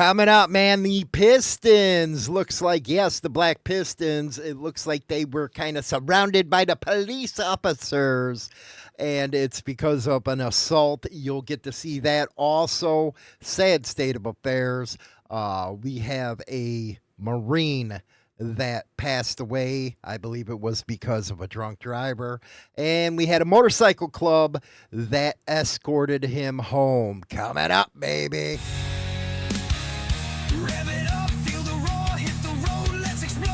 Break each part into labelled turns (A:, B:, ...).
A: Coming up, man, the Pistons. Looks like, yes, the Black Pistons. It looks like they were kind of surrounded by the police officers. And it's because of an assault. You'll get to see that. Also, sad state of affairs. We have a Marine that passed away. I believe it was because of a drunk driver. And we had a motorcycle club that escorted him home. Coming up, baby.
B: Rev it up, feel the roar, hit the road, let's explore.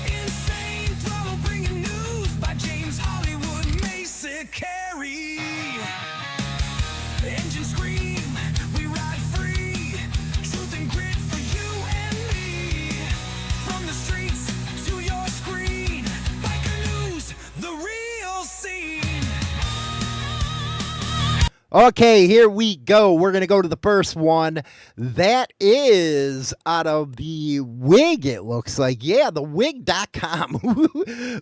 B: Insane Throttle bringing news by James Hollywood, Mesa Carey. Engine scream, we ride free. Truth and grit for you and me. From the streets to your screen. Biker news, the real scene.
A: Okay, here we go. We're going to go to the first one. That is out of the Wig, it looks like. Yeah, the Wig.com.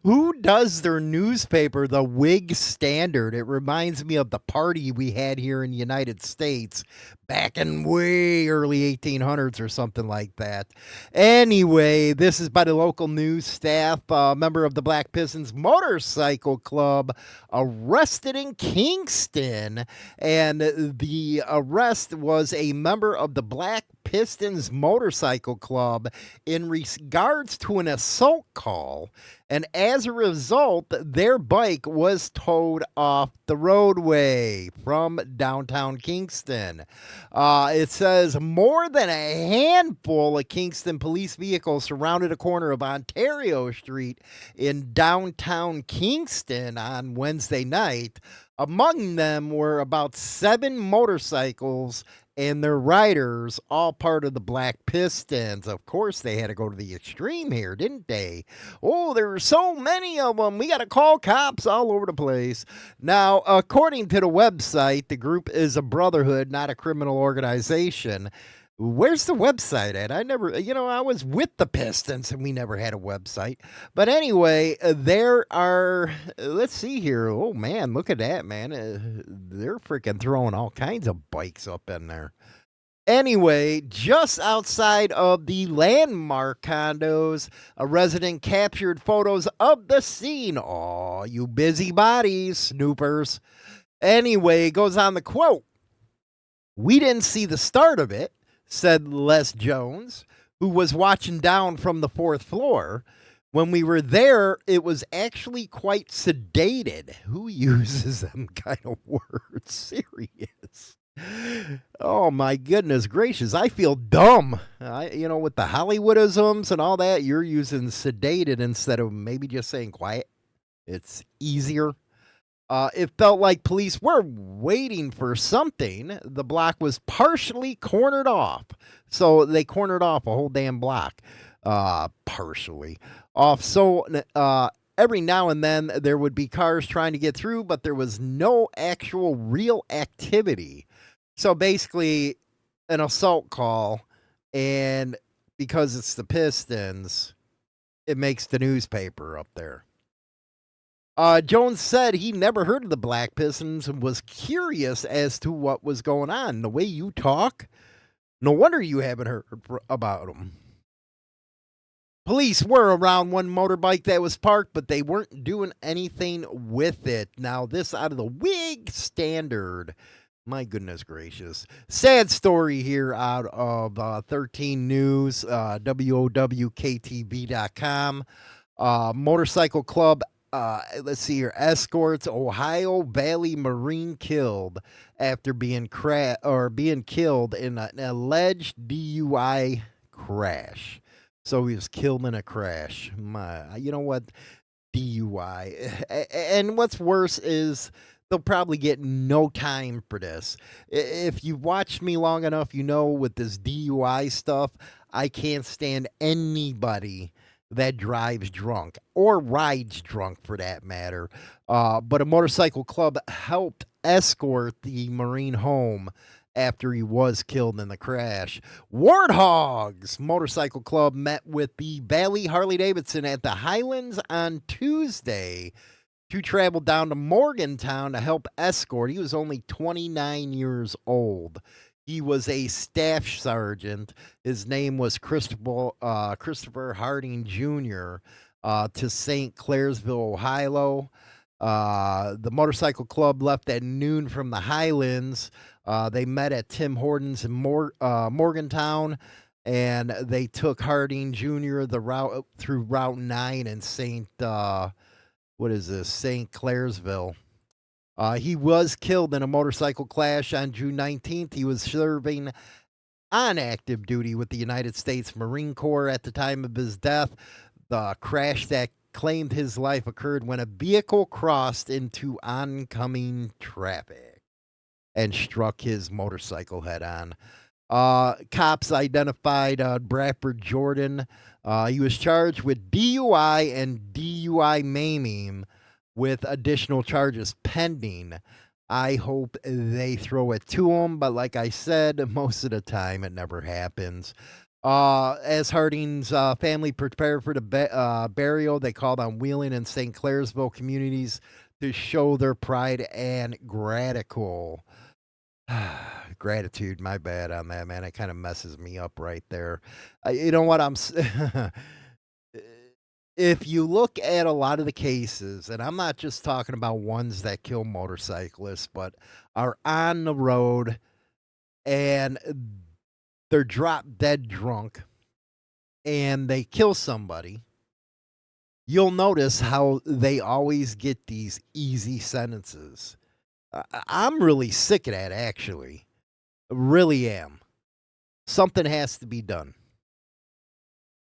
A: Who does their newspaper, the Wig Standard? It reminds me of the party we had here in the United States back in way early 1800s or something like that. Anyway, this is by the local news staff. Member of the Black Pistons Motorcycle Club arrested in Kingston. And the arrest was a member of the Black Pistons Motorcycle Club in regards to an assault call. And as a result, their bike was towed off the roadway from downtown Kingston. It says more than a handful of Kingston police vehicles surrounded a corner of Ontario Street in downtown Kingston on Wednesday night. Among them were about 7 motorcycles and their riders, all part of the Black Pistons. Of course, they had to go to the extreme here, didn't they? Oh, there were so many of them. We got to call cops all over the place. Now, according to the website, the group is a brotherhood, not a criminal organization. Where's the website at? I never, I was with the Pistons and we never had a website. But anyway, there are, let's see here. Oh, man, look at that, man. They're freaking throwing all kinds of bikes up in there. Anyway, just outside of the Landmark condos, a resident captured photos of the scene. Oh, you busybodies, snoopers. Anyway, goes on the quote. We didn't see the start of it, said Les Jones, who was watching down from the 4th floor. When we were there, it was actually quite sedated. Who uses them kind of words? Serious. Oh, my goodness gracious. I feel dumb. With the Hollywoodisms and all that, you're using sedated instead of maybe just saying quiet. It's easier. It felt like police were waiting for something. The block was partially cornered off. So they cornered off a whole damn block. Partially off. So every now and then there would be cars trying to get through, but there was no actual real activity. So basically an assault call. And because it's the Pistons, it makes the newspaper up there. Jones said he never heard of the Black Pistons and was curious as to what was going on. The way you talk, no wonder you haven't heard about them. Police were around one motorbike that was parked, but they weren't doing anything with it. Now, this out of the Wig Standard. My goodness gracious. Sad story here out of 13 News, WOWKTV.com. Motorcycle Club. Let's see here. Escorts Ohio Valley Marine killed after being killed in an alleged DUI crash. So he was killed in a crash. You know what? DUI. And what's worse is they'll probably get no time for this. If you've watched me long enough, with this DUI stuff, I can't stand anybody that drives drunk or rides drunk for that matter. But a motorcycle club helped escort the Marine home after he was killed in the crash. Warthogs Motorcycle Club met with the Valley Harley-Davidson at the Highlands on Tuesday to travel down to Morgantown to help escort. He was only 29 years old. He was a staff sergeant. His name was Christopher Harding Jr. To St. Clairsville, Ohio. The motorcycle club left at noon from the Highlands. They met at Tim Hortons in Morgantown, and they took Harding Jr. the route through Route 9 in St. Clairsville. He was killed in a motorcycle clash on June 19th. He was serving on active duty with the United States Marine Corps at the time of his death. The crash that claimed his life occurred when a vehicle crossed into oncoming traffic and struck his motorcycle head on. Cops identified Bradford Jordan. He was charged with DUI and DUI maiming, with additional charges pending. I hope they throw it to him, but like I said, most of the time it never happens. As Harding's family prepared for the burial, they called on Wheeling and St. Clairsville communities to show their pride and gratitude. Gratitude, my bad on that, man. It kind of messes me up right there. You know what if you look at a lot of the cases, and I'm not just talking about ones that kill motorcyclists, but are on the road and they're drop dead drunk and they kill somebody, you'll notice how they always get these easy sentences. I'm really sick of that, actually. Really am. Something has to be done.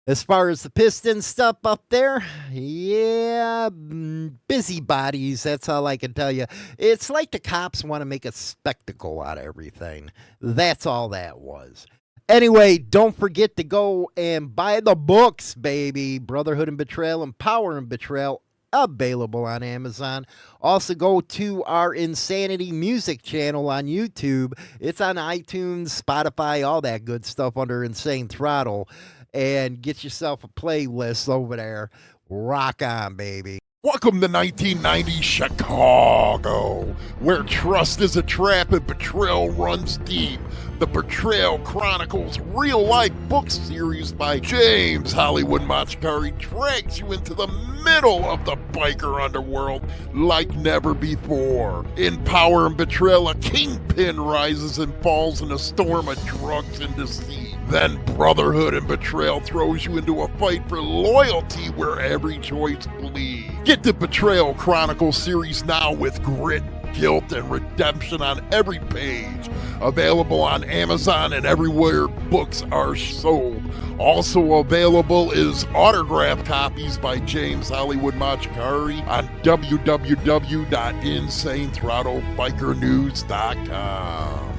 A: As far as the Pistons stuff up there, yeah, busybodies, that's all I can tell you. It's like the cops want to make a spectacle out of everything. That's all that was. Anyway, don't forget to go and buy the books, baby. Brotherhood and Betrayal and Power and Betrayal, available on Amazon. Also, go to our Insanity Music channel on YouTube. It's on iTunes, Spotify, all that good stuff under Insane Throttle. And get yourself a playlist over there. Rock on, baby.
C: Welcome to 1990 Chicago, where trust is a trap and betrayal runs deep. The Betrayal Chronicles real-life book series by James Hollywood Machikari drags you into the middle of the biker underworld like never before. In Power and Betrayal, a kingpin rises and falls in a storm of drugs and deceit. Then Brotherhood and Betrayal throws you into a fight for loyalty where every choice bleeds. Get the Betrayal Chronicles series now with grit, guilt, and redemption on every page. Available on Amazon and everywhere books are sold. Also available is autographed copies by James Hollywood Machikari on www.insanethrottlebikernews.com.